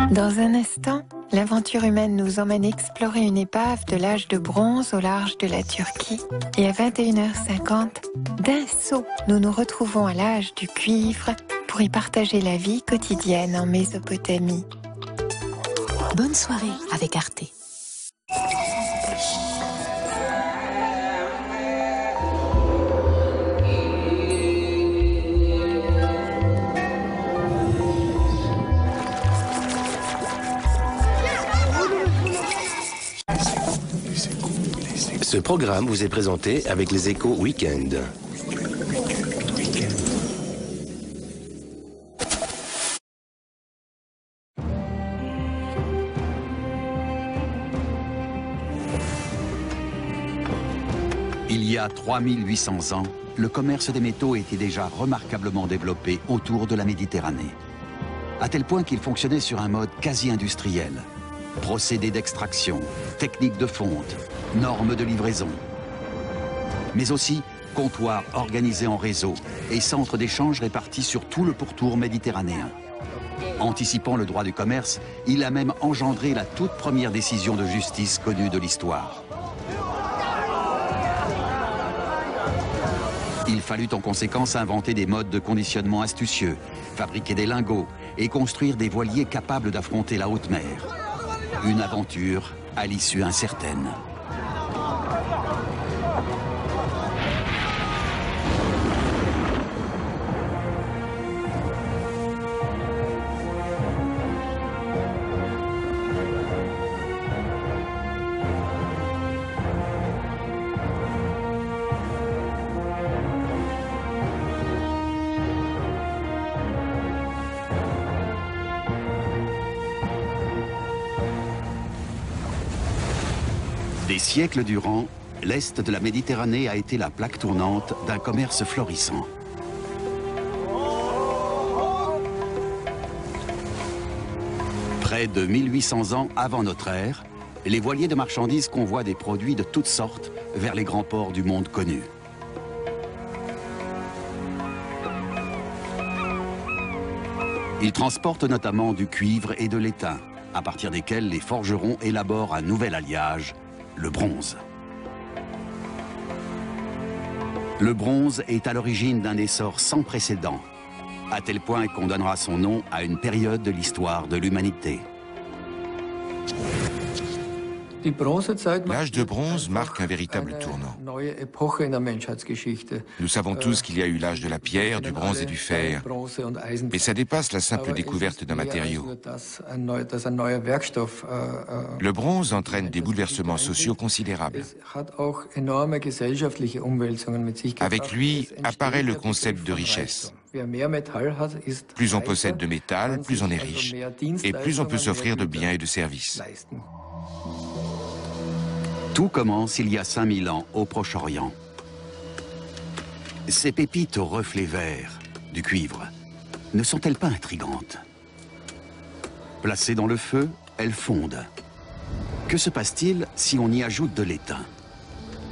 Dans un instant, l'aventure humaine nous emmène explorer une épave de l'âge de bronze au large de la Turquie. Et à 21h50, d'un saut, nous nous retrouvons à l'âge du cuivre pour y partager la vie quotidienne en Mésopotamie. Bonne soirée avec Arte. Ce programme vous est présenté avec les Échos Week-end. Il y a 3800 ans, le commerce des métaux était déjà remarquablement développé autour de la Méditerranée. À tel point qu'il fonctionnait sur un mode quasi industriel. Procédés d'extraction, techniques de fonte, normes de livraison. Mais aussi comptoirs organisés en réseau et centres d'échange répartis sur tout le pourtour méditerranéen. Anticipant le droit du commerce, il a même engendré la toute première décision de justice connue de l'histoire. Il fallut en conséquence inventer des modes de conditionnement astucieux, fabriquer des lingots et construire des voiliers capables d'affronter la haute mer. Une aventure à l'issue incertaine. Des siècles durant, l'Est de la Méditerranée a été la plaque tournante d'un commerce florissant. Près de 1800 ans avant notre ère, les voiliers de marchandises convoient des produits de toutes sortes vers les grands ports du monde connu. Ils transportent notamment du cuivre et de l'étain, à partir desquels les forgerons élaborent un nouvel alliage, le bronze. Le bronze est à l'origine d'un essor sans précédent, à tel point qu'on donnera son nom à une période de l'histoire de l'humanité. L'âge de bronze marque un véritable tournant. Nous savons tous qu'il y a eu l'âge de la pierre, du bronze et du fer, mais ça dépasse la simple découverte d'un matériau. Le bronze entraîne des bouleversements sociaux considérables. Avec lui apparaît le concept de richesse. Plus on possède de métal, plus on est riche, et plus on peut s'offrir de biens et de services. Tout commence il y a 5000 ans au Proche-Orient. Ces pépites aux reflets verts, du cuivre, ne sont-elles pas intrigantes? Placées dans le feu, elles fondent. Que se passe-t-il si on y ajoute de l'étain?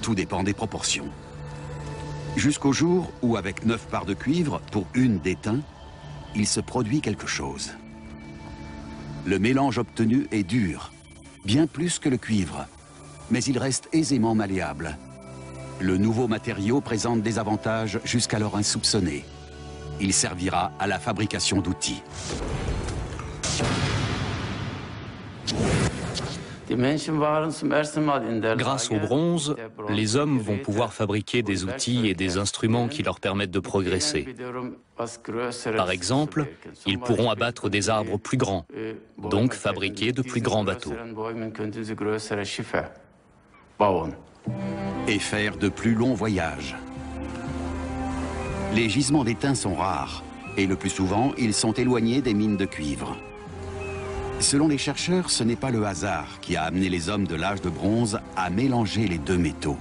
Tout dépend des proportions. Jusqu'au jour où, avec 9 parts de cuivre pour une d'étain, il se produit quelque chose. Le mélange obtenu est dur, bien plus que le cuivre, mais il reste aisément malléable. Le nouveau matériau présente des avantages jusqu'alors insoupçonnés. Il servira à la fabrication d'outils. Grâce au bronze, les hommes vont pouvoir fabriquer des outils et des instruments qui leur permettent de progresser. Par exemple, ils pourront abattre des arbres plus grands, donc fabriquer de plus grands bateaux. Et faire de plus longs voyages. Les gisements d'étain sont rares, et le plus souvent, ils sont éloignés des mines de cuivre. Selon les chercheurs, ce n'est pas le hasard qui a amené les hommes de l'âge de bronze à mélanger les deux métaux.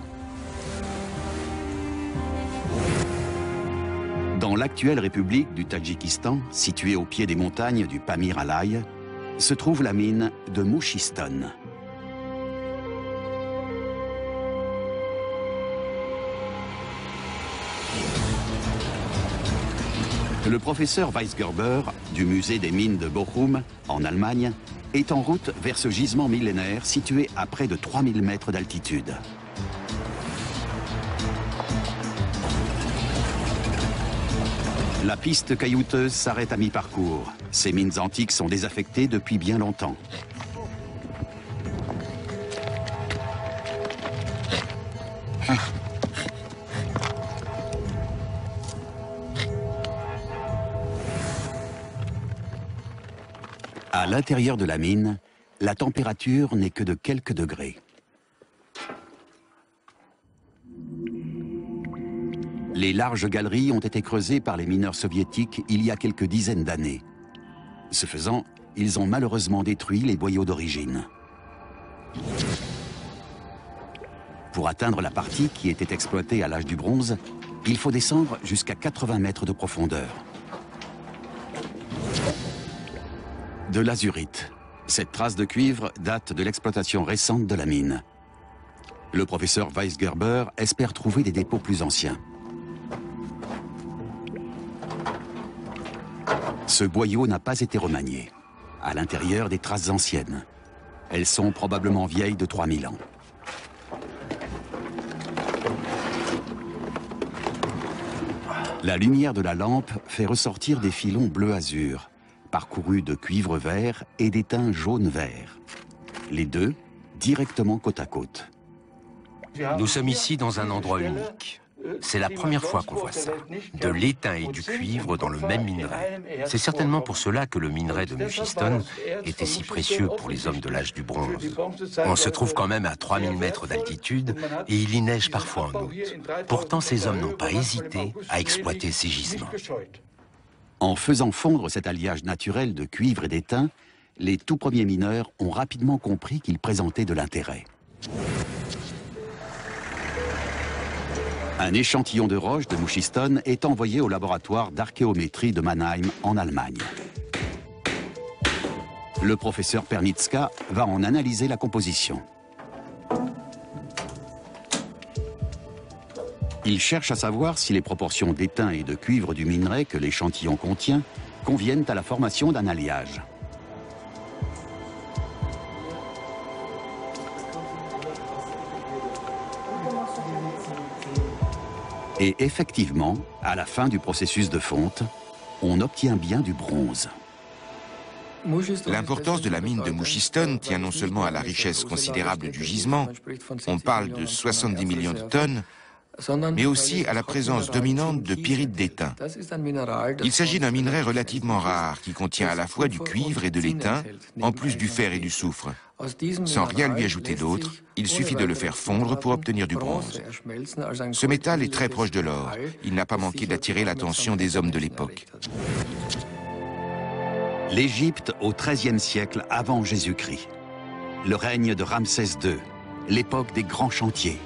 Dans l'actuelle république du Tadjikistan, située au pied des montagnes du Pamir Alai, se trouve la mine de Mouchiston. Le professeur Weisgerber, du musée des mines de Bochum, en Allemagne, est en route vers ce gisement millénaire situé à près de 3000 mètres d'altitude. La piste caillouteuse s'arrête à mi-parcours. Ces mines antiques sont désaffectées depuis bien longtemps. À l'intérieur de la mine, la température n'est que de quelques degrés. Les larges galeries ont été creusées par les mineurs soviétiques il y a quelques dizaines d'années. Ce faisant, ils ont malheureusement détruit les boyaux d'origine. Pour atteindre la partie qui était exploitée à l'âge du bronze, il faut descendre jusqu'à 80 mètres de profondeur. De l'azurite. Cette trace de cuivre date de l'exploitation récente de la mine. Le professeur Weisgerber espère trouver des dépôts plus anciens. Ce boyau n'a pas été remanié. À l'intérieur, des traces anciennes. Elles sont probablement vieilles de 3000 ans. La lumière de la lampe fait ressortir des filons bleu-azur, parcourus de cuivre vert et d'étain jaune-vert. Les deux, directement côte à côte. Nous sommes ici dans un endroit unique. C'est la première fois qu'on voit ça. De l'étain et du cuivre dans le même minerai. C'est certainement pour cela que le minerai de Mugistone était si précieux pour les hommes de l'âge du bronze. On se trouve quand même à 3000 mètres d'altitude et il y neige parfois en août. Pourtant, ces hommes n'ont pas hésité à exploiter ces gisements. En faisant fondre cet alliage naturel de cuivre et d'étain, les tout premiers mineurs ont rapidement compris qu'il présentait de l'intérêt. Un échantillon de roche de Mugistone est envoyé au laboratoire d'archéométrie de Mannheim en Allemagne. Le professeur Pernitzka va en analyser la composition. Il cherche à savoir si les proportions d'étain et de cuivre du minerai que l'échantillon contient conviennent à la formation d'un alliage. Et effectivement, à la fin du processus de fonte, on obtient bien du bronze. L'importance de la mine de Mugistone tient non seulement à la richesse considérable du gisement, on parle de 70 millions de tonnes, mais aussi à la présence dominante de pyrite d'étain. Il s'agit d'un minerai relativement rare qui contient à la fois du cuivre et de l'étain, en plus du fer et du soufre. Sans rien lui ajouter d'autre, il suffit de le faire fondre pour obtenir du bronze. Ce métal est très proche de l'or. Il n'a pas manqué d'attirer l'attention des hommes de l'époque. L'Égypte au XIIIe siècle avant Jésus-Christ. Le règne de Ramsès II, l'époque des grands chantiers.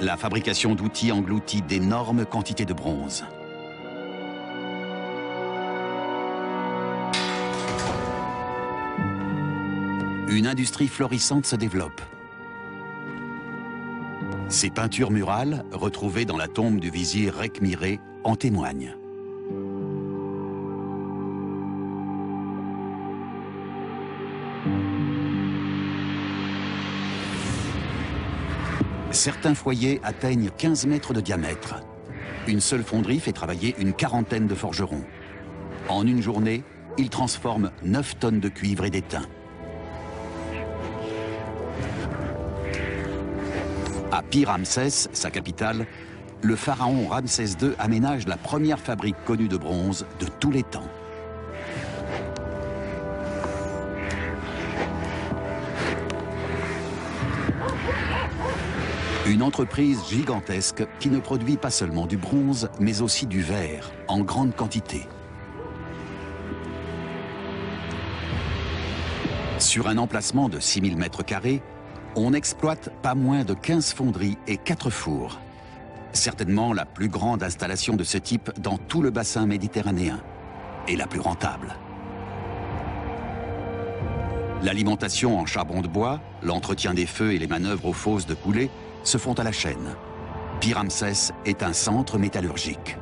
La fabrication d'outils engloutit d'énormes quantités de bronze. Une industrie florissante se développe. Ces peintures murales, retrouvées dans la tombe du vizir Rekmiré, en témoignent. Certains foyers atteignent 15 mètres de diamètre. Une seule fonderie fait travailler une quarantaine de forgerons. En une journée, ils transforment 9 tonnes de cuivre et d'étain. À Pi-Ramsès, sa capitale, le pharaon Ramsès II aménage la première fabrique connue de bronze de tous les temps. Une entreprise gigantesque qui ne produit pas seulement du bronze, mais aussi du verre, en grande quantité. Sur un emplacement de 6000 m², on exploite pas moins de 15 fonderies et 4 fours. Certainement la plus grande installation de ce type dans tout le bassin méditerranéen, et la plus rentable. L'alimentation en charbon de bois, l'entretien des feux et les manœuvres aux fosses de coulée se font à la chaîne. Pi-Ramsès est un centre métallurgique.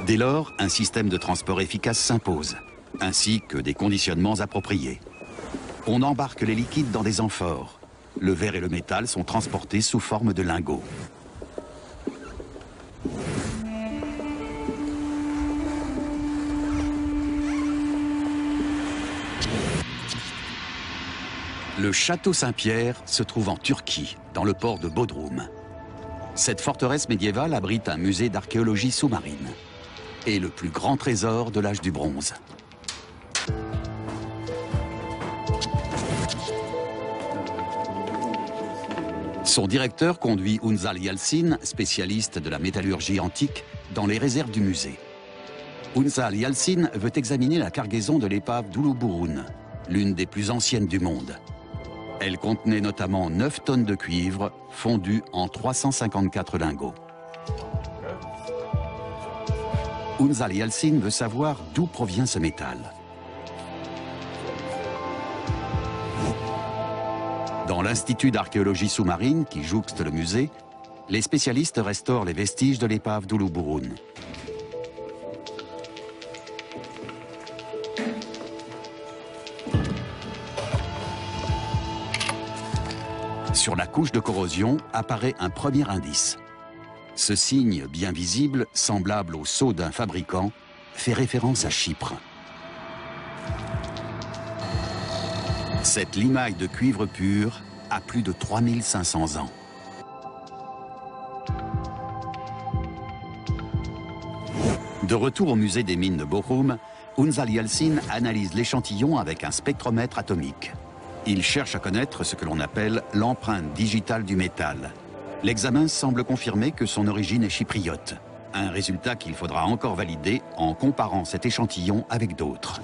Dès lors, un système de transport efficace s'impose, ainsi que des conditionnements appropriés. On embarque les liquides dans des amphores. Le verre et le métal sont transportés sous forme de lingots. Le château Saint-Pierre se trouve en Turquie, dans le port de Bodrum. Cette forteresse médiévale abrite un musée d'archéologie sous-marine et le plus grand trésor de l'âge du bronze. Son directeur conduit Unzal Yalçın, spécialiste de la métallurgie antique, dans les réserves du musée. Unzal Yalçın veut examiner la cargaison de l'épave d'Uluburun, l'une des plus anciennes du monde. Elle contenait notamment 9 tonnes de cuivre fondu en 354 lingots. Unzal Yalçın veut savoir d'où provient ce métal. Dans l'Institut d'archéologie sous-marine qui jouxte le musée, les spécialistes restaurent les vestiges de l'épave d'Uluburun. Sur la couche de corrosion apparaît un premier indice. Ce signe bien visible, semblable au sceau d'un fabricant, fait référence à Chypre. Cette limaille de cuivre pur a plus de 3500 ans. De retour au musée des mines de Bochum, Unzal Yalçın analyse l'échantillon avec un spectromètre atomique. Il cherche à connaître ce que l'on appelle l'empreinte digitale du métal. L'examen semble confirmer que son origine est chypriote. Un résultat qu'il faudra encore valider en comparant cet échantillon avec d'autres.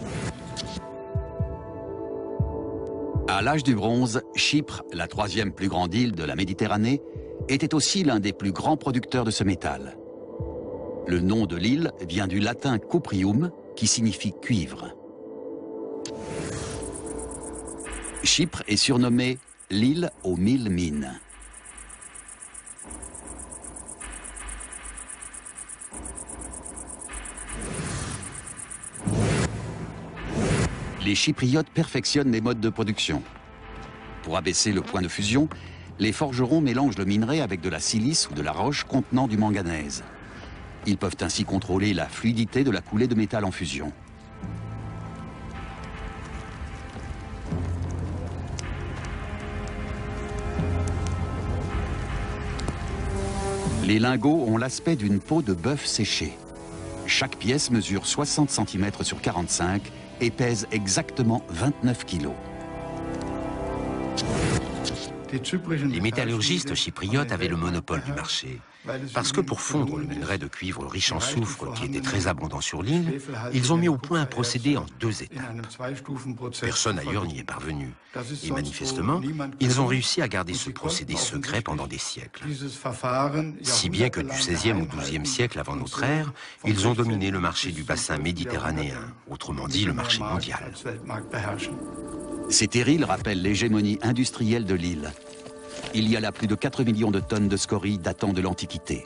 À l'âge du bronze, Chypre, la 3e plus grande île de la Méditerranée, était aussi l'un des plus grands producteurs de ce métal. Le nom de l'île vient du latin cuprium, qui signifie cuivre. Chypre est surnommée l'île aux 1000 mines. Les Chypriotes perfectionnent les modes de production. Pour abaisser le point de fusion, les forgerons mélangent le minerai avec de la silice ou de la roche contenant du manganèse. Ils peuvent ainsi contrôler la fluidité de la coulée de métal en fusion. Les lingots ont l'aspect d'une peau de bœuf séchée. Chaque pièce mesure 60 cm sur 45 et pèse exactement 29 kg. Les métallurgistes chypriotes avaient le monopole du marché. Parce que pour fondre le minerai de cuivre riche en soufre, qui était très abondant sur l'île, ils ont mis au point un procédé en 2 étapes. Personne ailleurs n'y est parvenu. Et manifestement, ils ont réussi à garder ce procédé secret pendant des siècles. Si bien que du XVIe ou XIIe siècle avant notre ère, ils ont dominé le marché du bassin méditerranéen, autrement dit le marché mondial. Ces terrils rappellent l'hégémonie industrielle de l'île. Il y a là plus de 4 millions de tonnes de scories datant de l'Antiquité.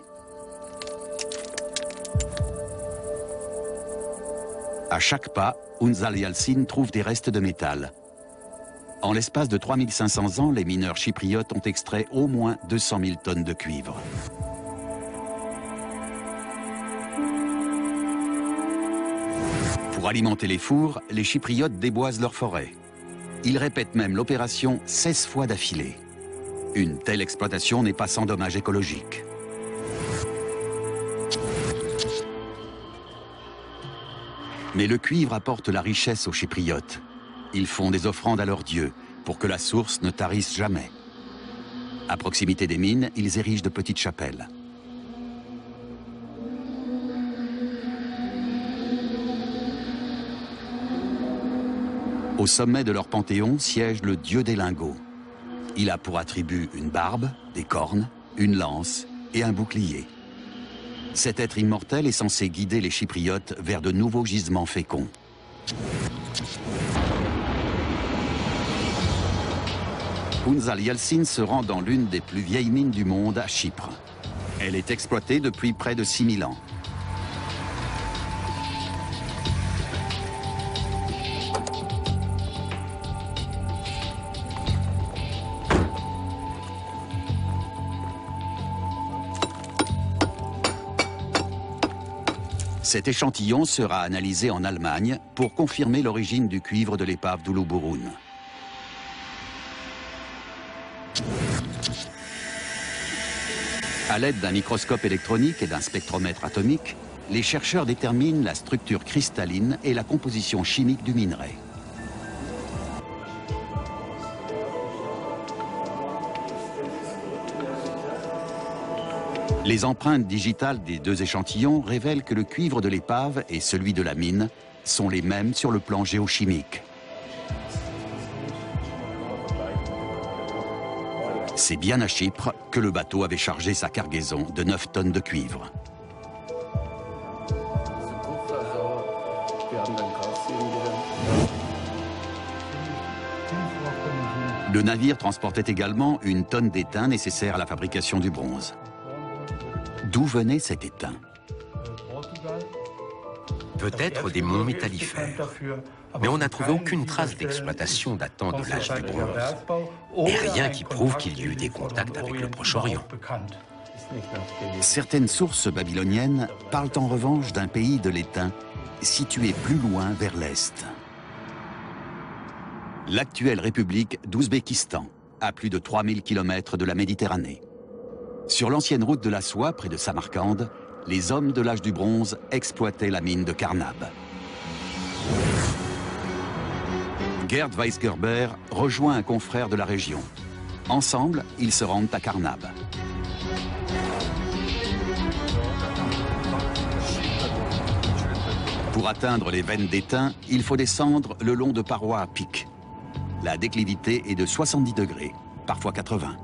À chaque pas, Unzal Yalçın trouve des restes de métal. En l'espace de 3500 ans, les mineurs chypriotes ont extrait au moins 200 000 tonnes de cuivre. Pour alimenter les fours, les chypriotes déboisent leurs forêts. Ils répètent même l'opération 16 fois d'affilée. Une telle exploitation n'est pas sans dommage écologique. Mais le cuivre apporte la richesse aux Chypriotes. Ils font des offrandes à leurs dieux pour que la source ne tarisse jamais. À proximité des mines, ils érigent de petites chapelles. Au sommet de leur panthéon siège le dieu des lingots. Il a pour attribut une barbe, des cornes, une lance et un bouclier. Cet être immortel est censé guider les Chypriotes vers de nouveaux gisements féconds. Unzal Yalçın se rend dans l'une des plus vieilles mines du monde à Chypre. Elle est exploitée depuis près de 6000 ans. Cet échantillon sera analysé en Allemagne pour confirmer l'origine du cuivre de l'épave d'Uluburun. À l'aide d'un microscope électronique et d'un spectromètre atomique, les chercheurs déterminent la structure cristalline et la composition chimique du minerai. Les empreintes digitales des deux échantillons révèlent que le cuivre de l'épave et celui de la mine sont les mêmes sur le plan géochimique. C'est bien à Chypre que le bateau avait chargé sa cargaison de 9 tonnes de cuivre. Le navire transportait également une tonne d'étain nécessaire à la fabrication du bronze. D'où venait cet étain? Peut-être des monts métallifères. Mais on n'a trouvé aucune trace d'exploitation datant de l'âge du bronze. Et rien qui prouve qu'il y ait eu des contacts avec le Proche-Orient. Certaines sources babyloniennes parlent en revanche d'un pays de l'étain situé plus loin vers l'est. L'actuelle République d'Ouzbékistan, à plus de 3000 km de la Méditerranée. Sur l'ancienne route de la soie, près de Samarcande, les hommes de l'âge du bronze exploitaient la mine de Karnab. Gerd Weisgerber rejoint un confrère de la région. Ensemble, ils se rendent à Karnab. Pour atteindre les veines d'étain, il faut descendre le long de parois à pic. La déclivité est de 70 degrés, parfois 80.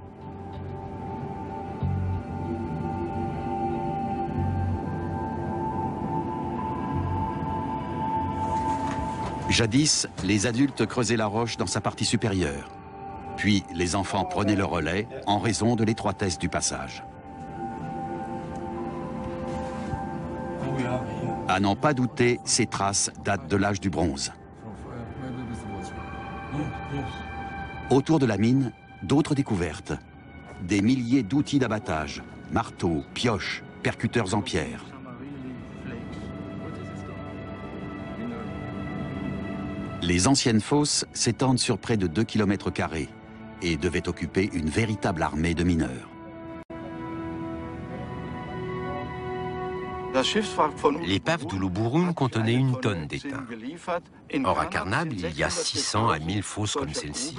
Jadis, les adultes creusaient la roche dans sa partie supérieure. Puis, les enfants prenaient le relais en raison de l'étroitesse du passage. À n'en pas douter, ces traces datent de l'âge du bronze. Autour de la mine, d'autres découvertes. Des milliers d'outils d'abattage, marteaux, pioches, percuteurs en pierre. Les anciennes fosses s'étendent sur près de 2 km² et devaient occuper une véritable armée de mineurs. L'épave d'Uluburun contenait 1 tonne d'étain. Or, à Karnab, il y a 600 à 1000 fosses comme celle-ci.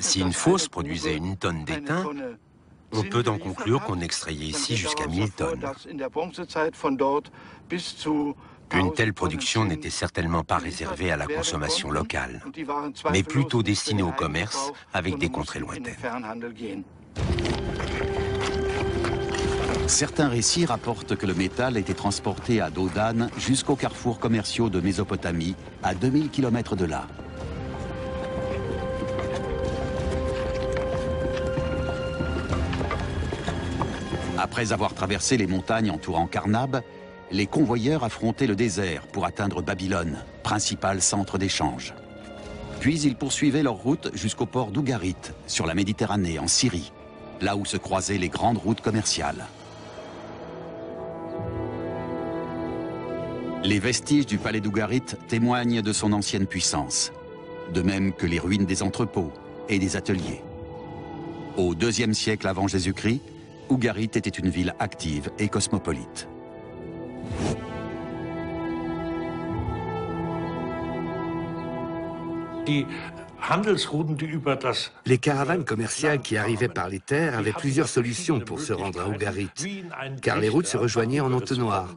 Si une fosse produisait 1 tonne d'étain, on peut en conclure qu'on extrayait ici jusqu'à 1000 tonnes. Une telle production n'était certainement pas réservée à la consommation locale, mais plutôt destinée au commerce avec des contrées lointaines. Certains récits rapportent que le métal était transporté à dos d'âne jusqu'aux carrefours commerciaux de Mésopotamie, à 2000 km de là. Après avoir traversé les montagnes entourant Karnab, les convoyeurs affrontaient le désert pour atteindre Babylone, principal centre d'échange. Puis ils poursuivaient leur route jusqu'au port d'Ougarit, sur la Méditerranée, en Syrie, là où se croisaient les grandes routes commerciales. Les vestiges du palais d'Ougarit témoignent de son ancienne puissance, de même que les ruines des entrepôts et des ateliers. Au IIe siècle avant Jésus-Christ, Ougarit était une ville active et cosmopolite. Les caravanes commerciales qui arrivaient par les terres avaient plusieurs solutions pour se rendre à Ougarit, car les routes se rejoignaient en entonnoir.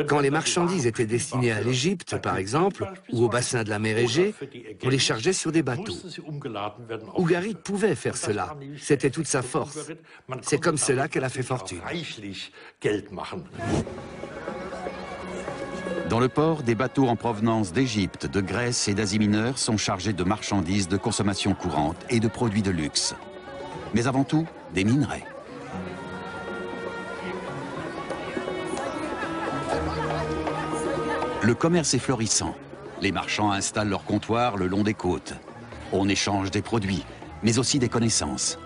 Quand les marchandises étaient destinées à l'Égypte, par exemple, ou au bassin de la mer Égée, on les chargeait sur des bateaux. Ougarit pouvait faire cela, c'était toute sa force. C'est comme cela qu'elle a fait fortune. Dans le port, des bateaux en provenance d'Égypte, de Grèce et d'Asie mineure sont chargés de marchandises de consommation courante et de produits de luxe. Mais avant tout, des minerais. Le commerce est florissant. Les marchands installent leurs comptoirs le long des côtes. On échange des produits, mais aussi des connaissances.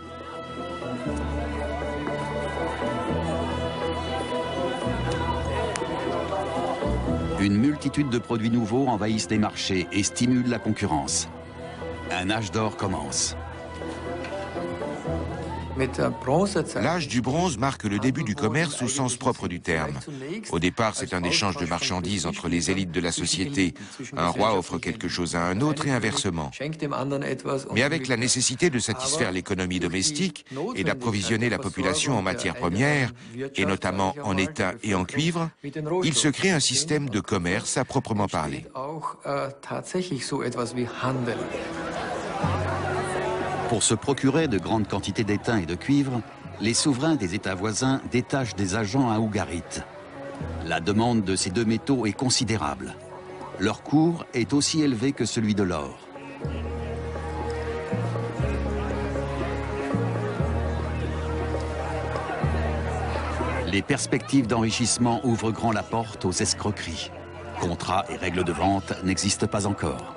Une multitude de produits nouveaux envahissent les marchés et stimulent la concurrence. Un âge d'or commence. L'âge du bronze marque le début du commerce au sens propre du terme. Au départ, c'est un échange de marchandises entre les élites de la société. Un roi offre quelque chose à un autre et inversement. Mais avec la nécessité de satisfaire l'économie domestique et d'approvisionner la population en matières premières, et notamment en étain et en cuivre, il se crée un système de commerce à proprement parler. Pour se procurer de grandes quantités d'étain et de cuivre, les souverains des États voisins détachent des agents à Ougarit. La demande de ces deux métaux est considérable. Leur cours est aussi élevé que celui de l'or. Les perspectives d'enrichissement ouvrent grand la porte aux escroqueries. Contrats et règles de vente n'existent pas encore.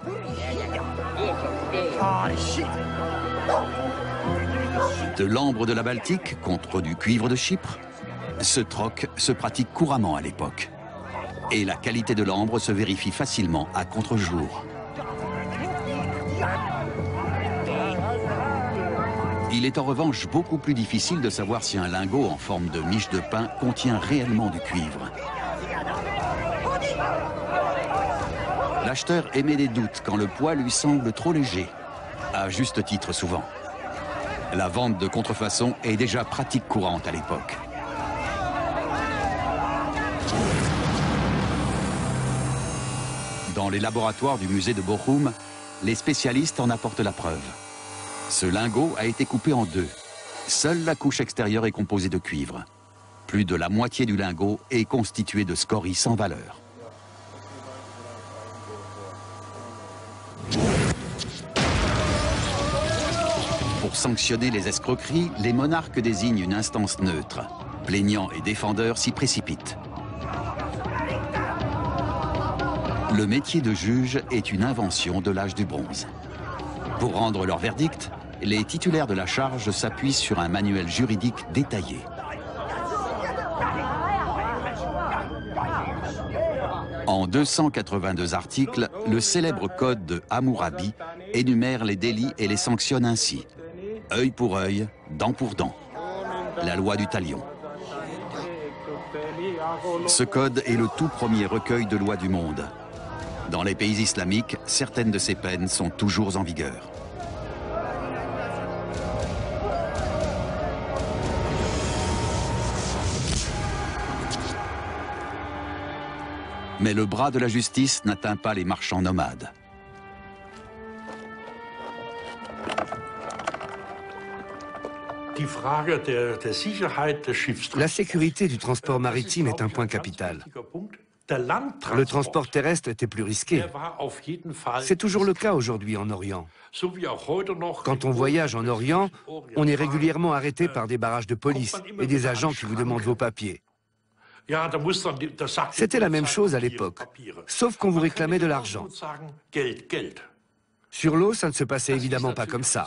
De l'ambre de la Baltique contre du cuivre de Chypre, ce troc se pratique couramment à l'époque. Et la qualité de l'ambre se vérifie facilement à contre-jour. Il est en revanche beaucoup plus difficile de savoir si un lingot en forme de miche de pain contient réellement du cuivre. L'acheteur émet des doutes quand le poids lui semble trop léger, à juste titre souvent. La vente de contrefaçon est déjà pratique courante à l'époque. Dans les laboratoires du musée de Bochum, les spécialistes en apportent la preuve. Ce lingot a été coupé en deux. Seule la couche extérieure est composée de cuivre. Plus de la moitié du lingot est constituée de scories sans valeur. Pour sanctionner les escroqueries, les monarques désignent une instance neutre. Plaignants et défendeurs s'y précipitent. Le métier de juge est une invention de l'âge du bronze. Pour rendre leur verdict, les titulaires de la charge s'appuient sur un manuel juridique détaillé. En 282 articles, le célèbre code de Hammurabi énumère les délits et les sanctionne ainsi. Œil pour œil, dent pour dent. La loi du talion. Ce code est le tout premier recueil de lois du monde. Dans les pays islamiques, certaines de ces peines sont toujours en vigueur. Mais le bras de la justice n'atteint pas les marchands nomades. La sécurité du transport maritime est un point capital. Le transport terrestre était plus risqué. C'est toujours le cas aujourd'hui en Orient. Quand on voyage en Orient, on est régulièrement arrêté par des barrages de police et des agents qui vous demandent vos papiers. C'était la même chose à l'époque, sauf qu'on vous réclamait de l'argent. Sur l'eau, ça ne se passait évidemment pas comme ça.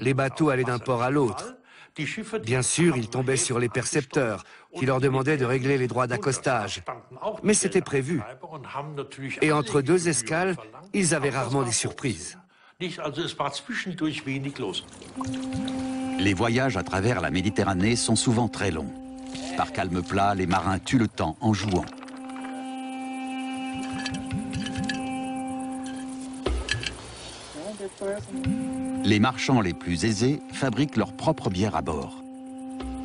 Les bateaux allaient d'un port à l'autre. Bien sûr, ils tombaient sur les percepteurs, qui leur demandaient de régler les droits d'accostage. Mais c'était prévu. Et entre deux escales, ils avaient rarement des surprises. Les voyages à travers la Méditerranée sont souvent très longs. Par calme plat, les marins tuent le temps en jouant. Les marchands les plus aisés fabriquent leur propre bière à bord.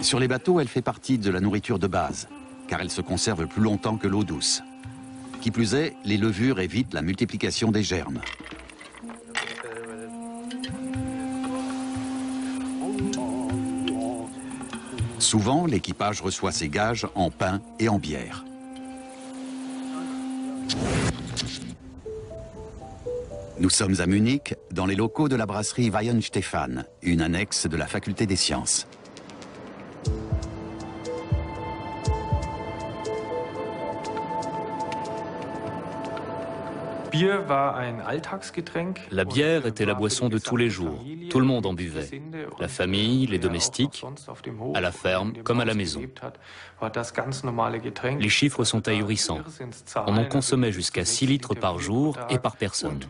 Sur les bateaux, elle fait partie de la nourriture de base, car elle se conserve plus longtemps que l'eau douce. Qui plus est, les levures évitent la multiplication des germes. Souvent, l'équipage reçoit ses gages en pain et en bière. Nous sommes à Munich, dans les locaux de la brasserie Weihenstephan, une annexe de la faculté des sciences. La bière était la boisson de tous les jours. Tout le monde en buvait. La famille, les domestiques, à la ferme comme à la maison. Les chiffres sont ahurissants. On en consommait jusqu'à 6 litres par jour et par personne.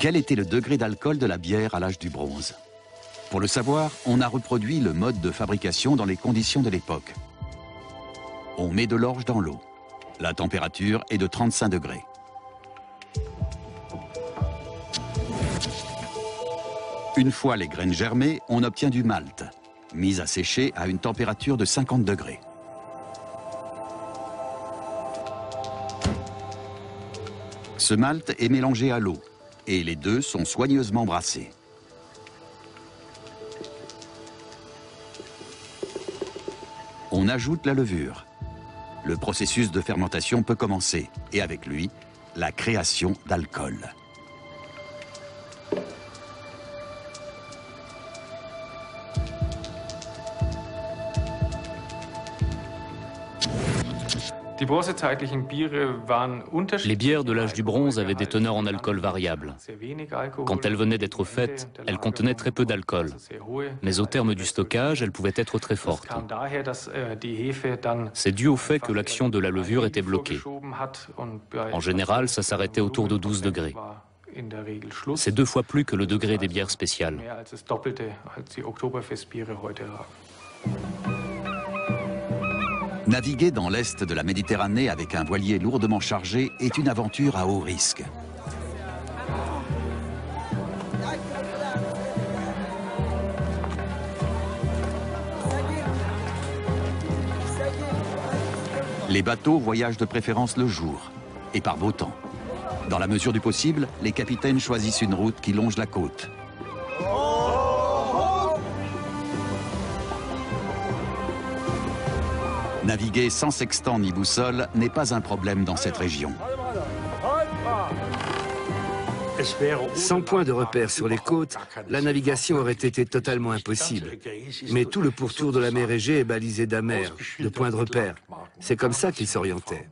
Quel était le degré d'alcool de la bière à l'âge du bronze? Pour le savoir, on a reproduit le mode de fabrication dans les conditions de l'époque. On met de l'orge dans l'eau. La température est de 35 degrés. Une fois les graines germées, on obtient du malt, mis à sécher à une température de 50 degrés. Ce malt est mélangé à l'eau et les deux sont soigneusement brassés. On ajoute la levure. Le processus de fermentation peut commencer et avec lui, la création d'alcool. Les bières de l'âge du bronze avaient des teneurs en alcool variables. Quand elles venaient d'être faites, elles contenaient très peu d'alcool. Mais au terme du stockage, elles pouvaient être très fortes. C'est dû au fait que l'action de la levure était bloquée. En général, ça s'arrêtait autour de 12 degrés. C'est 2 fois plus que le degré des bières spéciales. Naviguer dans l'est de la Méditerranée avec un voilier lourdement chargé est une aventure à haut risque. Les bateaux voyagent de préférence le jour et par beau temps. Dans la mesure du possible, les capitaines choisissent une route qui longe la côte. Naviguer sans sextant ni boussole n'est pas un problème dans cette région. Sans point de repère sur les côtes, la navigation aurait été totalement impossible. Mais tout le pourtour de la mer Égée est balisé d'amers, de points de repère. C'est comme ça qu'ils s'orientaient.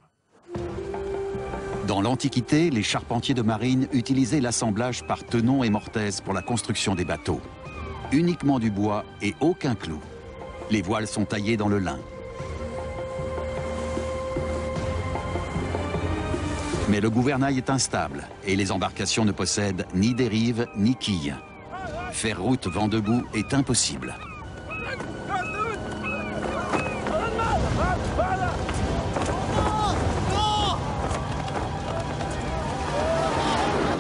Dans l'Antiquité, les charpentiers de marine utilisaient l'assemblage par tenons et mortaises pour la construction des bateaux. Uniquement du bois et aucun clou. Les voiles sont taillées dans le lin. Mais le gouvernail est instable et les embarcations ne possèdent ni dérive ni quille. Faire route vent debout est impossible.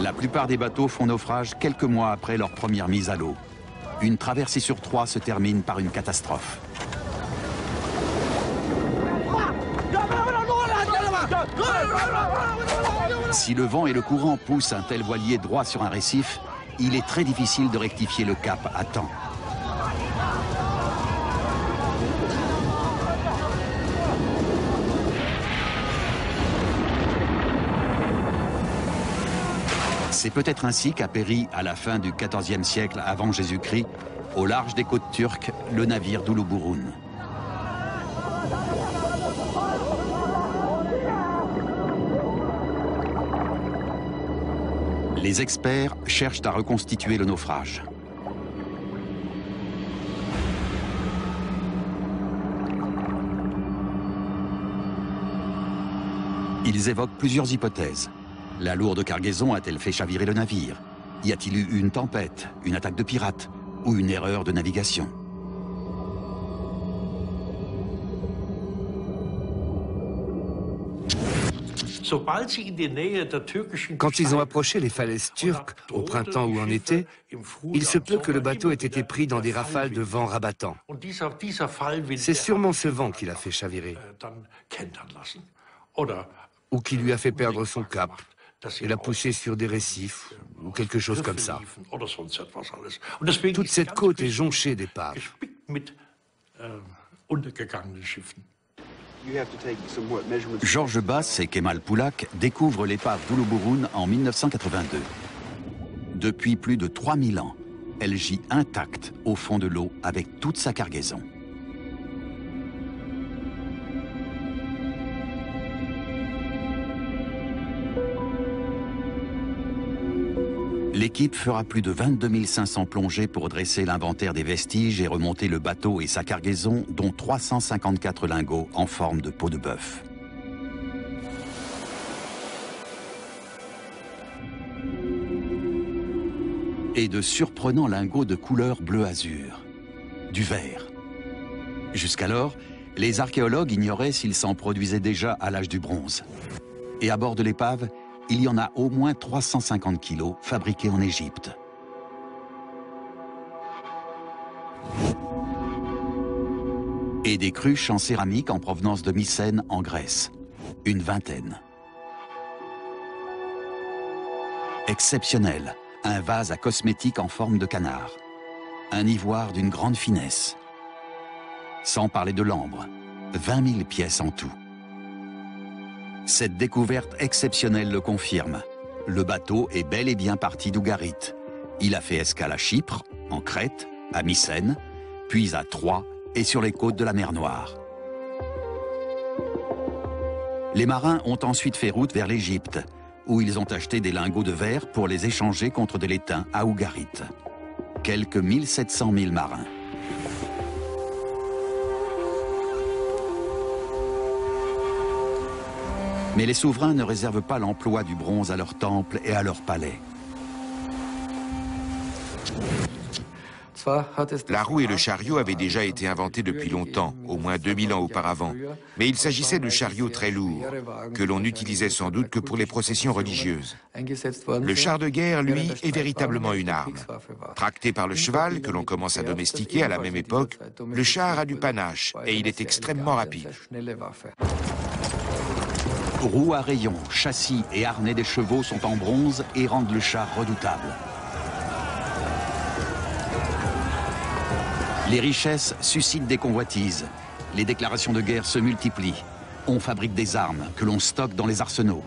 La plupart des bateaux font naufrage quelques mois après leur première mise à l'eau. Une traversée sur 3 se termine par une catastrophe. Si le vent et le courant poussent un tel voilier droit sur un récif, il est très difficile de rectifier le cap à temps. C'est peut-être ainsi qu'a péri à la fin du XIVe siècle avant Jésus-Christ, au large des côtes turques, le navire d'Uluburun. Les experts cherchent à reconstituer le naufrage. Ils évoquent plusieurs hypothèses. La lourde cargaison a-t-elle fait chavirer le navire? Y a-t-il eu une tempête, une attaque de pirates ou une erreur de navigation? Quand ils ont approché les falaises turques, au printemps ou en été, il se peut que le bateau ait été pris dans des rafales de vent rabattant. C'est sûrement ce vent qui l'a fait chavirer. Ou qui lui a fait perdre son cap et l'a poussé sur des récifs, ou quelque chose comme ça. Toute cette côte est jonchée d'épaves. Georges Bass et Kemal Poulak découvrent l'épave d'Uluburun en 1982. Depuis plus de 3000 ans, elle gît intacte au fond de l'eau avec toute sa cargaison. L'équipe fera plus de 22 500 plongées pour dresser l'inventaire des vestiges et remonter le bateau et sa cargaison, dont 354 lingots en forme de peau de bœuf. Et de surprenants lingots de couleur bleu-azur, du verre. Jusqu'alors, les archéologues ignoraient s'il s'en produisait déjà à l'âge du bronze. Et à bord de l'épave, il y en a au moins 350 kilos fabriqués en Égypte. Et des cruches en céramique en provenance de Mycène en Grèce, une vingtaine. Exceptionnel, un vase à cosmétiques en forme de canard, un ivoire d'une grande finesse. Sans parler de l'ambre, 20 000 pièces en tout. Cette découverte exceptionnelle le confirme. Le bateau est bel et bien parti d'Ougarit. Il a fait escale à Chypre, en Crète, à Mycène, puis à Troie et sur les côtes de la mer Noire. Les marins ont ensuite fait route vers l'Égypte, où ils ont acheté des lingots de verre pour les échanger contre de l'étain à Ougarit. Quelques 1700 000 marins. Mais les souverains ne réservent pas l'emploi du bronze à leurs temples et à leurs palais. La roue et le chariot avaient déjà été inventés depuis longtemps, au moins 2000 ans auparavant. Mais il s'agissait de chariots très lourds, que l'on n'utilisait sans doute que pour les processions religieuses. Le char de guerre, lui, est véritablement une arme. Tracté par le cheval, que l'on commence à domestiquer à la même époque, le char a du panache et il est extrêmement rapide. Roues à rayons, châssis et harnais des chevaux sont en bronze et rendent le char redoutable. Les richesses suscitent des convoitises. Les déclarations de guerre se multiplient. On fabrique des armes que l'on stocke dans les arsenaux.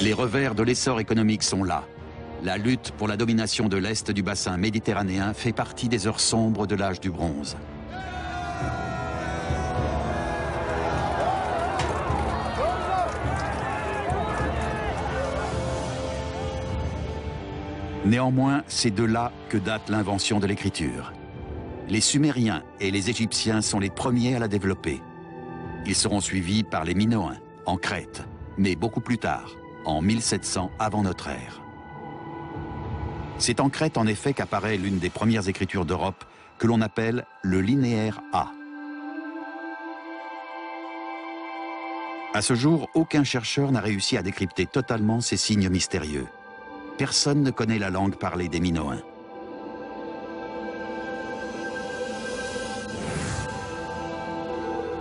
Les revers de l'essor économique sont là. La lutte pour la domination de l'Est du bassin méditerranéen fait partie des heures sombres de l'âge du bronze. Néanmoins, c'est de là que date l'invention de l'écriture. Les Sumériens et les Égyptiens sont les premiers à la développer. Ils seront suivis par les Minoens, en Crète, mais beaucoup plus tard, en 1700 avant notre ère. C'est en Crète en effet qu'apparaît l'une des premières écritures d'Europe que l'on appelle le linéaire A. À ce jour, aucun chercheur n'a réussi à décrypter totalement ces signes mystérieux. Personne ne connaît la langue parlée des Minoens.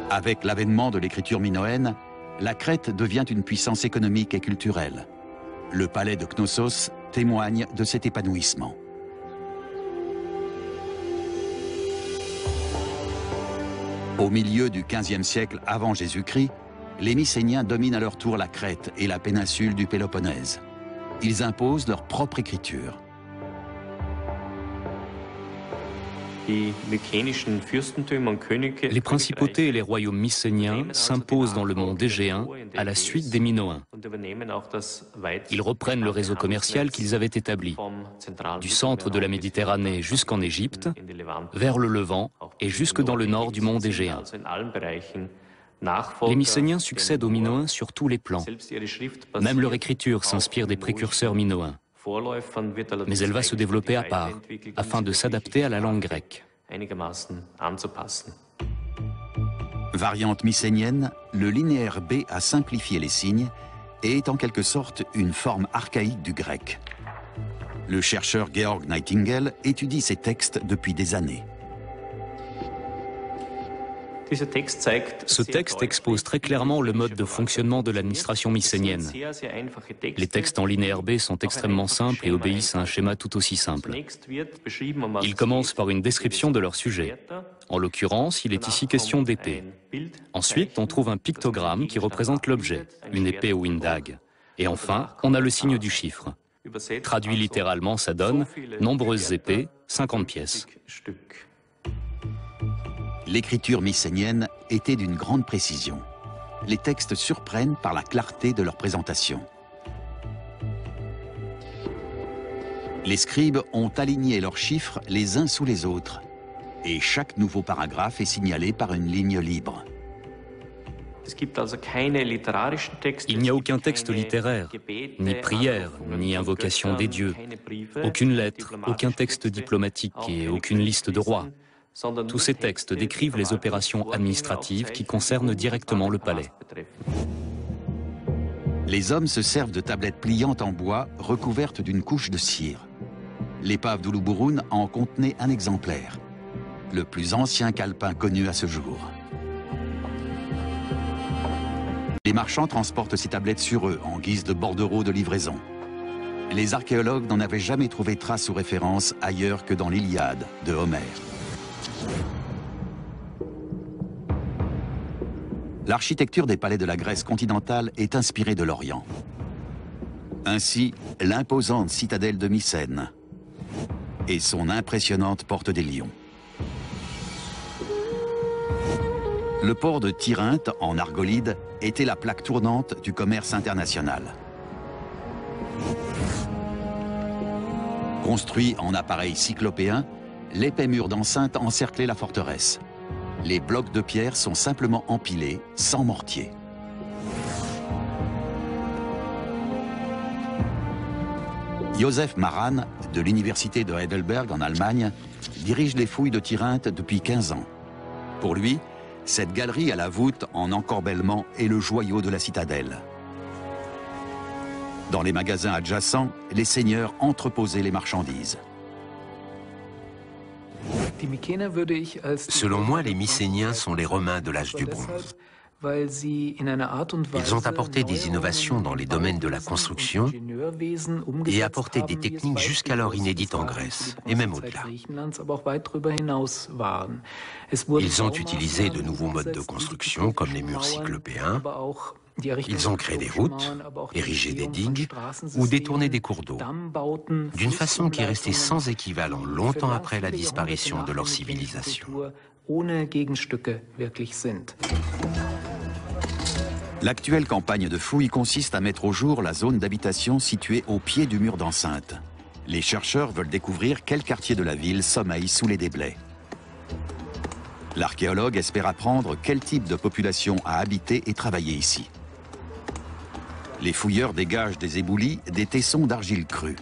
Avec l'avènement de l'écriture minoenne, la Crète devient une puissance économique et culturelle. Le palais de Knossos témoigne de cet épanouissement. Au milieu du XVe siècle avant Jésus-Christ, les Mycéniens dominent à leur tour la Crète et la péninsule du Péloponnèse. Ils imposent leur propre écriture. Les principautés et les royaumes mycéniens s'imposent dans le monde égéen à la suite des Minoens. Ils reprennent le réseau commercial qu'ils avaient établi, du centre de la Méditerranée jusqu'en Égypte, vers le Levant et jusque dans le nord du monde égéen. Les Mycéniens succèdent aux Minoens sur tous les plans. Même leur écriture s'inspire des précurseurs minoens. Mais elle va se développer à part, afin de s'adapter à la langue grecque. Variante mycénienne, le linéaire B a simplifié les signes et est en quelque sorte une forme archaïque du grec. Le chercheur Georg Nightingale étudie ces textes depuis des années. Ce texte expose très clairement le mode de fonctionnement de l'administration mycénienne. Les textes en linéaire B sont extrêmement simples et obéissent à un schéma tout aussi simple. Ils commencent par une description de leur sujet. En l'occurrence, il est ici question d'épée. Ensuite, on trouve un pictogramme qui représente l'objet, une épée ou une dague. Et enfin, on a le signe du chiffre. Traduit littéralement, ça donne « nombreuses épées, 50 pièces ». L'écriture mycénienne était d'une grande précision. les textes surprennent par la clarté de leur présentation. Les scribes ont aligné leurs chiffres les uns sous les autres, et chaque nouveau paragraphe est signalé par une ligne libre. Il n'y a aucun texte littéraire, ni prière, ni invocation des dieux, aucune lettre, aucun texte diplomatique et aucune liste de rois. Tous ces textes décrivent les opérations administratives qui concernent directement le palais. Les hommes se servent de tablettes pliantes en bois recouvertes d'une couche de cire. L'épave d'Uluburun en contenait un exemplaire, le plus ancien calepin connu à ce jour. Les marchands transportent ces tablettes sur eux en guise de bordereaux de livraison. Les archéologues n'en avaient jamais trouvé trace ou référence ailleurs que dans l'Iliade de Homère. L'architecture des palais de la Grèce continentale est inspirée de l'Orient. Ainsi, l'imposante citadelle de Mycène et son impressionnante porte des Lions. Le port de Tirynthe, en Argolide, était la plaque tournante du commerce international. Construit en appareil cyclopéen, l'épais mur d'enceinte encerclait la forteresse. Les blocs de pierre sont simplement empilés, sans mortier. Josef Maran, de l'université de Heidelberg en Allemagne, dirige les fouilles de Tirynthe depuis 15 ans. Pour lui, cette galerie à la voûte en encorbellement est le joyau de la citadelle. Dans les magasins adjacents, les seigneurs entreposaient les marchandises. Selon moi, les Mycéniens sont les Romains de l'âge du bronze. Ils ont apporté des innovations dans les domaines de la construction et apporté des techniques jusqu'alors inédites en Grèce, et même au-delà. Ils ont utilisé de nouveaux modes de construction, comme les murs cyclopéens. Ils ont créé des routes, érigé des digues ou détourné des cours d'eau, d'une façon qui est restée sans équivalent longtemps après la disparition de leur civilisation. L'actuelle campagne de fouilles consiste à mettre au jour la zone d'habitation située au pied du mur d'enceinte. Les chercheurs veulent découvrir quel quartier de la ville sommeille sous les déblais. L'archéologue espère apprendre quel type de population a habité et travaillé ici. Les fouilleurs dégagent des éboulis, des tessons d'argile crue.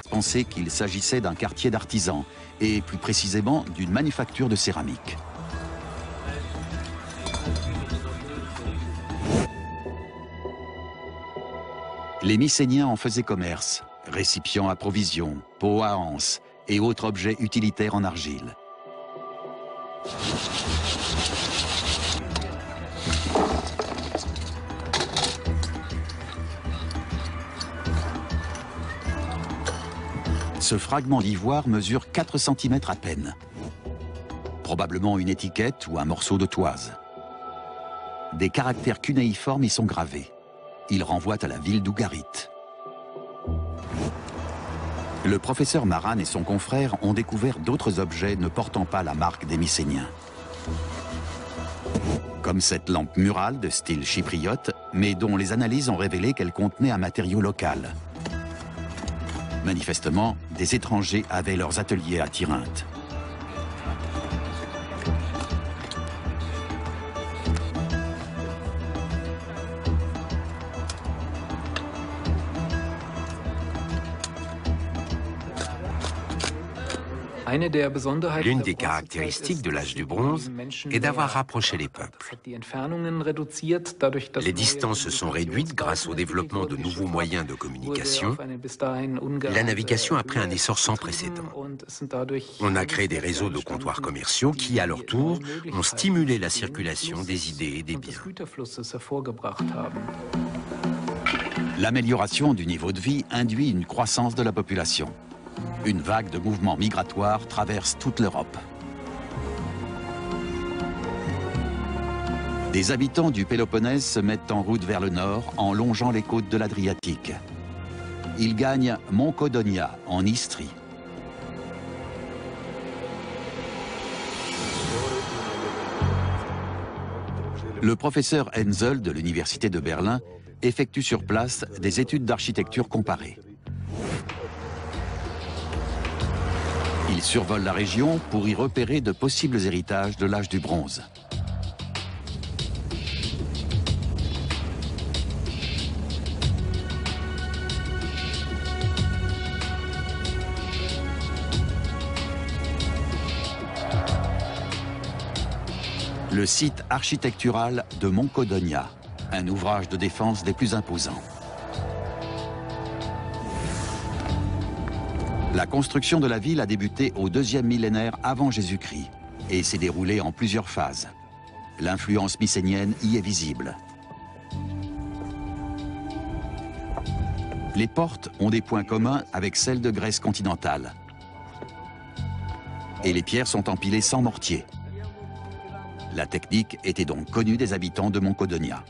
Pensaient qu'il s'agissait d'un quartier d'artisans et plus précisément d'une manufacture de céramique. Les Mycéniens en faisaient commerce, récipients à provisions, pots à anse et autres objets utilitaires en argile. Ce fragment d'ivoire mesure 4 cm à peine. Probablement une étiquette ou un morceau de toise. Des caractères cunéiformes y sont gravés. Ils renvoient à la ville d'Ougarit. Le professeur Maran et son confrère ont découvert d'autres objets ne portant pas la marque des Mycéniens. Comme cette lampe murale de style chypriote, mais dont les analyses ont révélé qu'elle contenait un matériau local. Manifestement, des étrangers avaient leurs ateliers à Tirynthe. L'une des caractéristiques de l'âge du bronze est d'avoir rapproché les peuples. Les distances se sont réduites grâce au développement de nouveaux moyens de communication. La navigation a pris un essor sans précédent. On a créé des réseaux de comptoirs commerciaux qui, à leur tour, ont stimulé la circulation des idées et des biens. L'amélioration du niveau de vie induit une croissance de la population. Une vague de mouvements migratoires traverse toute l'Europe. Des habitants du Péloponnèse se mettent en route vers le nord en longeant les côtes de l'Adriatique. Ils gagnent Moncodonia en Istrie. Le professeur Henzel de l'Université de Berlin effectue sur place des études d'architecture comparée. Il survole la région pour y repérer de possibles héritages de l'âge du bronze. Le site architectural de Moncodonia, un ouvrage de défense des plus imposants. La construction de la ville a débuté au 2e millénaire avant Jésus-Christ et s'est déroulée en plusieurs phases. L'influence mycénienne y est visible. Les portes ont des points communs avec celles de Grèce continentale. Et les pierres sont empilées sans mortier. La technique était donc connue des habitants de Moncodonia.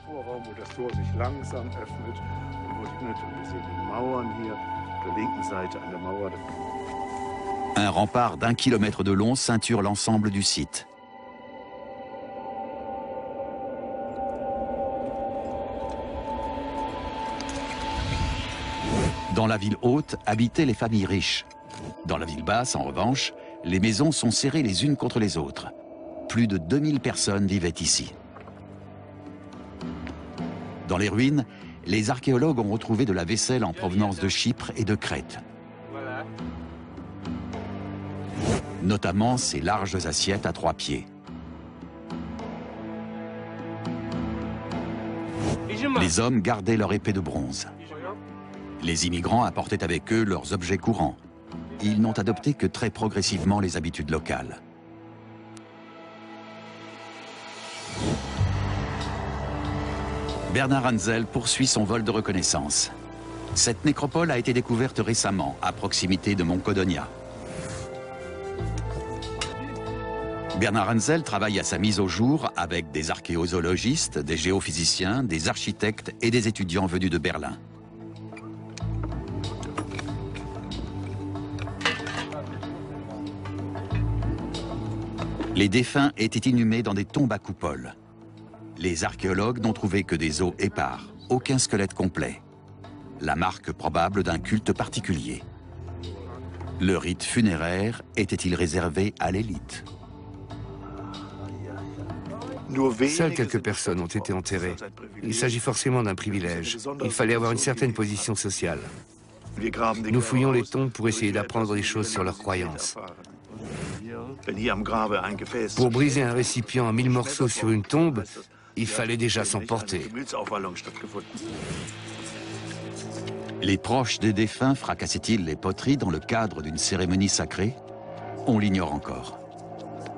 Un rempart d'1 kilomètre de long ceinture l'ensemble du site. Dans la ville haute habitaient les familles riches. Dans la ville basse, en revanche, les maisons sont serrées les unes contre les autres. Plus de 2000 personnes vivaient ici. Dans les ruines, les archéologues ont retrouvé de la vaisselle en provenance de Chypre et de Crète. Notamment ces larges assiettes à 3 pieds. Les hommes gardaient leur épée de bronze. Les immigrants apportaient avec eux leurs objets courants. Ils n'ont adopté que très progressivement les habitudes locales. Bernard Henzel poursuit son vol de reconnaissance. Cette nécropole a été découverte récemment, à proximité de Moncodonia. Bernard Henzel travaille à sa mise au jour avec des archéozoologistes, des géophysiciens, des architectes et des étudiants venus de Berlin. Les défunts étaient inhumés dans des tombes à coupoles. Les archéologues n'ont trouvé que des os épars, aucun squelette complet. La marque probable d'un culte particulier. Le rite funéraire était-il réservé à l'élite? Seules quelques personnes ont été enterrées. Il s'agit forcément d'un privilège. Il fallait avoir une certaine position sociale. Nous fouillons les tombes pour essayer d'apprendre des choses sur leurs croyances. Pour briser un récipient en 1000 morceaux sur une tombe, il fallait déjà s'emporter. Les proches des défunts fracassaient-ils les poteries dans le cadre d'une cérémonie sacrée? On l'ignore encore.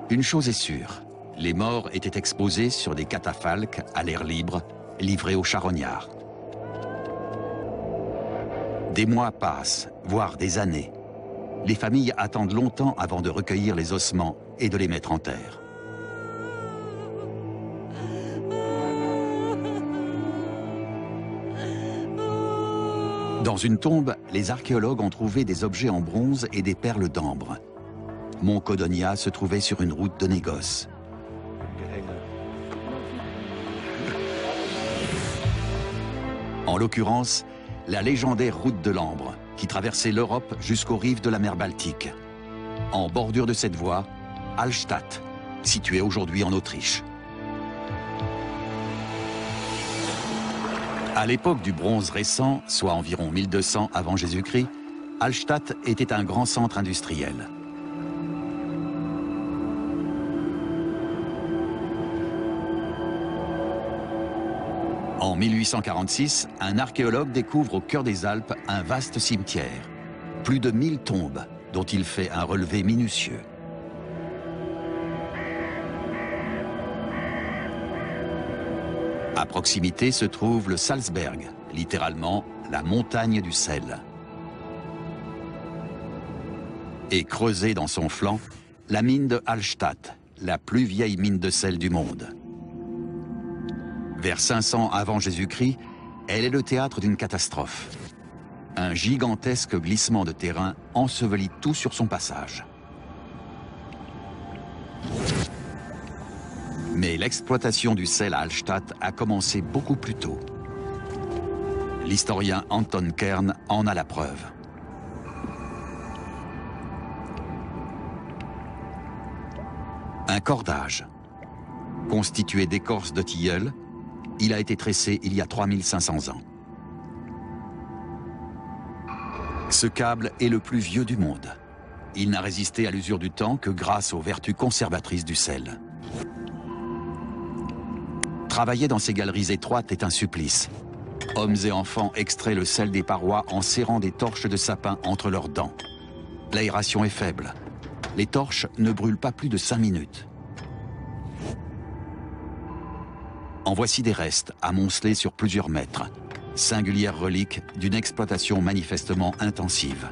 Une chose est sûre, les morts étaient exposés sur des catafalques à l'air libre, livrés aux charognards. Des mois passent, voire des années. Les familles attendent longtemps avant de recueillir les ossements et de les mettre en terre. Dans une tombe, les archéologues ont trouvé des objets en bronze et des perles d'ambre. Moncodonia se trouvait sur une route de négoce. En l'occurrence, la légendaire route de l'ambre, qui traversait l'Europe jusqu'aux rives de la mer Baltique. En bordure de cette voie, Hallstatt, située aujourd'hui en Autriche. À l'époque du bronze récent, soit environ 1200 avant Jésus-Christ, Hallstatt était un grand centre industriel. En 1846, un archéologue découvre au cœur des Alpes un vaste cimetière. Plus de 1000 tombes, dont il fait un relevé minutieux. À proximité se trouve le Salzberg, littéralement la montagne du sel. Et creusée dans son flanc, la mine de Hallstatt, la plus vieille mine de sel du monde. Vers 500 avant Jésus-Christ, elle est le théâtre d'une catastrophe. Un gigantesque glissement de terrain ensevelit tout sur son passage. Mais l'exploitation du sel à Hallstatt a commencé beaucoup plus tôt. L'historien Anton Kern en a la preuve. Un cordage. Constitué d'écorce de tilleul, il a été tressé il y a 3500 ans. Ce câble est le plus vieux du monde. Il n'a résisté à l'usure du temps que grâce aux vertus conservatrices du sel. Travailler dans ces galeries étroites est un supplice. Hommes et enfants extraient le sel des parois en serrant des torches de sapin entre leurs dents. L'aération est faible. Les torches ne brûlent pas plus de 5 minutes. En voici des restes amoncelés sur plusieurs mètres. Singulière relique d'une exploitation manifestement intensive.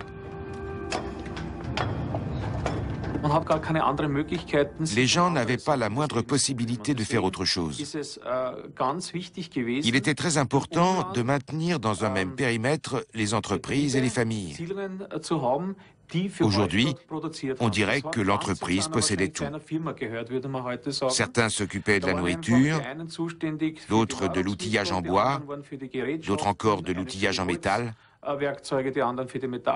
Les gens n'avaient pas la moindre possibilité de faire autre chose. Il était très important de maintenir dans un même périmètre les entreprises et les familles. Aujourd'hui, on dirait que l'entreprise possédait tout. Certains s'occupaient de la nourriture, d'autres de l'outillage en bois, d'autres encore de l'outillage en métal.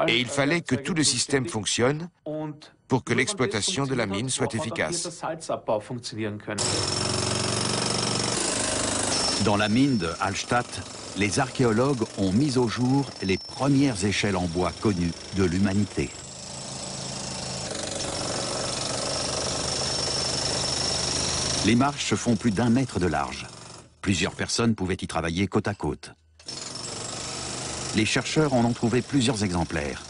Et il fallait que tout le système fonctionne pour que l'exploitation de la mine soit efficace. Dans la mine de Hallstatt, les archéologues ont mis au jour les premières échelles en bois connues de l'humanité. Les marches font plus d'1 mètre de large. Plusieurs personnes pouvaient y travailler côte à côte. Les chercheurs en ont trouvé plusieurs exemplaires.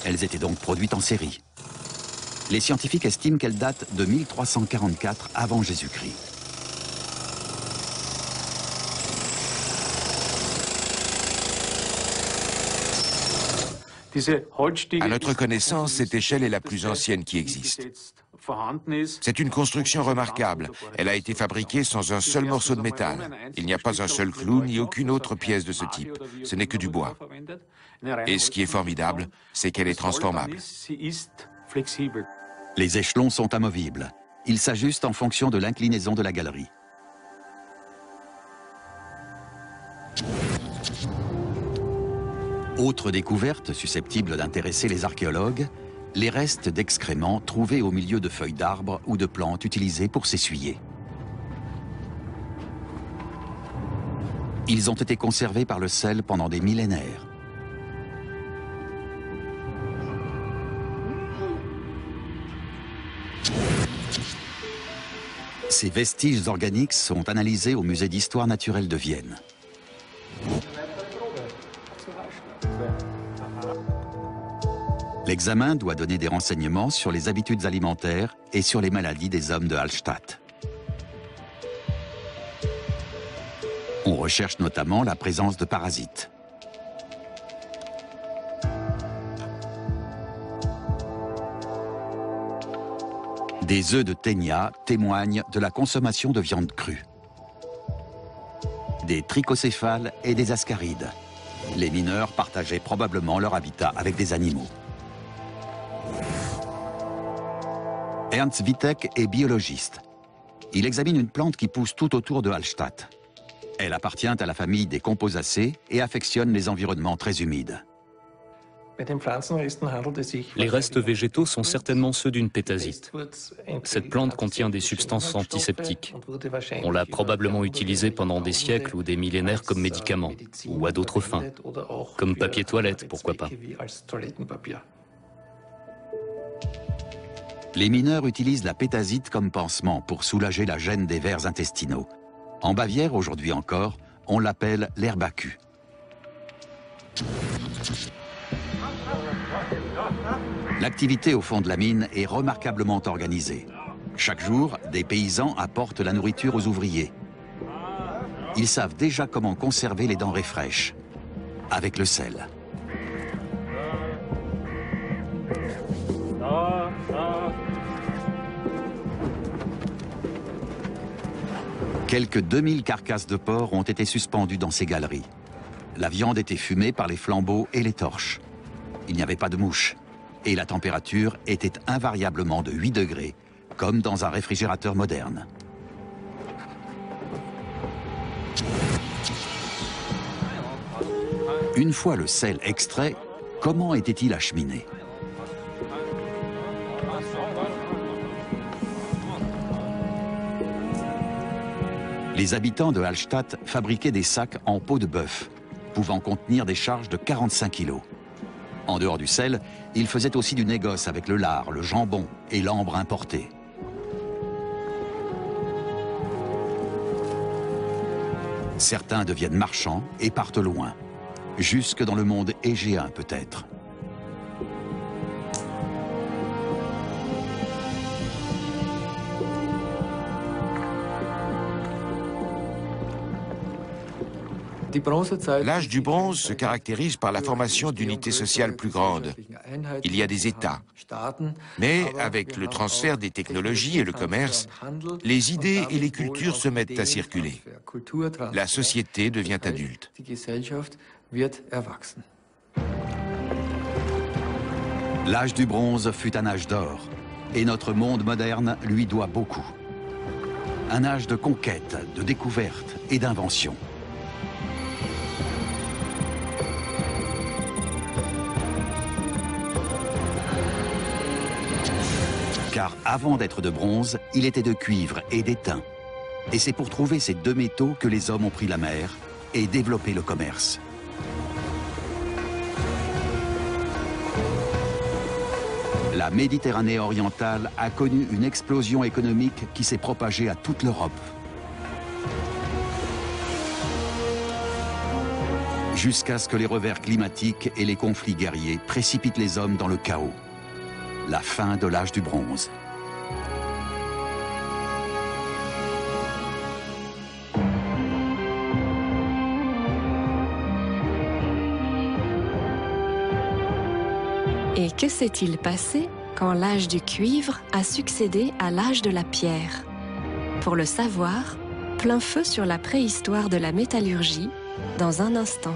Elles étaient donc produites en série. Les scientifiques estiment qu'elles datent de 1344 avant Jésus-Christ. À notre connaissance, cette échelle est la plus ancienne qui existe. C'est une construction remarquable. Elle a été fabriquée sans un seul morceau de métal. Il n'y a pas un seul clou ni aucune autre pièce de ce type. Ce n'est que du bois. Et ce qui est formidable, c'est qu'elle est transformable. Les échelons sont amovibles. Ils s'ajustent en fonction de l'inclinaison de la galerie. Autre découverte susceptible d'intéresser les archéologues, les restes d'excréments trouvés au milieu de feuilles d'arbres ou de plantes utilisées pour s'essuyer. Ils ont été conservés par le sel pendant des millénaires. Ces vestiges organiques sont analysés au musée d'histoire naturelle de Vienne. L'examen doit donner des renseignements sur les habitudes alimentaires et sur les maladies des hommes de Hallstatt. On recherche notamment la présence de parasites. Des œufs de ténia témoignent de la consommation de viande crue. Des trichocéphales et des ascarides. Les mineurs partageaient probablement leur habitat avec des animaux. Ernst Wittek est biologiste. Il examine une plante qui pousse tout autour de Hallstatt. Elle appartient à la famille des composacées et affectionne les environnements très humides. Les restes végétaux sont certainement ceux d'une pétasite. Cette plante contient des substances antiseptiques. On l'a probablement utilisée pendant des siècles ou des millénaires comme médicament, ou à d'autres fins, comme papier toilette, pourquoi pas. Les mineurs utilisent la pétasite comme pansement pour soulager la gêne des vers intestinaux. En Bavière, aujourd'hui encore, on l'appelle l'herbe à cul. L'activité au fond de la mine est remarquablement organisée. Chaque jour, des paysans apportent la nourriture aux ouvriers. Ils savent déjà comment conserver les denrées fraîches, avec le sel. Quelques 2000 carcasses de porc ont été suspendues dans ces galeries. La viande était fumée par les flambeaux et les torches. Il n'y avait pas de mouches. Et la température était invariablement de 8 degrés, comme dans un réfrigérateur moderne. Une fois le sel extrait, comment était-il acheminé? Les habitants de Hallstatt fabriquaient des sacs en peau de bœuf, pouvant contenir des charges de 45 kilos. En dehors du sel, ils faisaient aussi du négoce avec le lard, le jambon et l'ambre importé. Certains deviennent marchands et partent loin, jusque dans le monde égéen peut-être. L'âge du bronze se caractérise par la formation d'unités sociales plus grandes. Il y a des États. Mais avec le transfert des technologies et le commerce, les idées et les cultures se mettent à circuler. La société devient adulte. L'âge du bronze fut un âge d'or, et notre monde moderne lui doit beaucoup. Un âge de conquête, de découverte et d'invention. Car avant d'être de bronze, il était de cuivre et d'étain. Et c'est pour trouver ces deux métaux que les hommes ont pris la mer et développé le commerce. La Méditerranée orientale a connu une explosion économique qui s'est propagée à toute l'Europe. Jusqu'à ce que les revers climatiques et les conflits guerriers précipitent les hommes dans le chaos. La fin de l'âge du bronze. Et que s'est-il passé quand l'âge du cuivre a succédé à l'âge de la pierre? Pour le savoir, plein feu sur la préhistoire de la métallurgie dans un instant.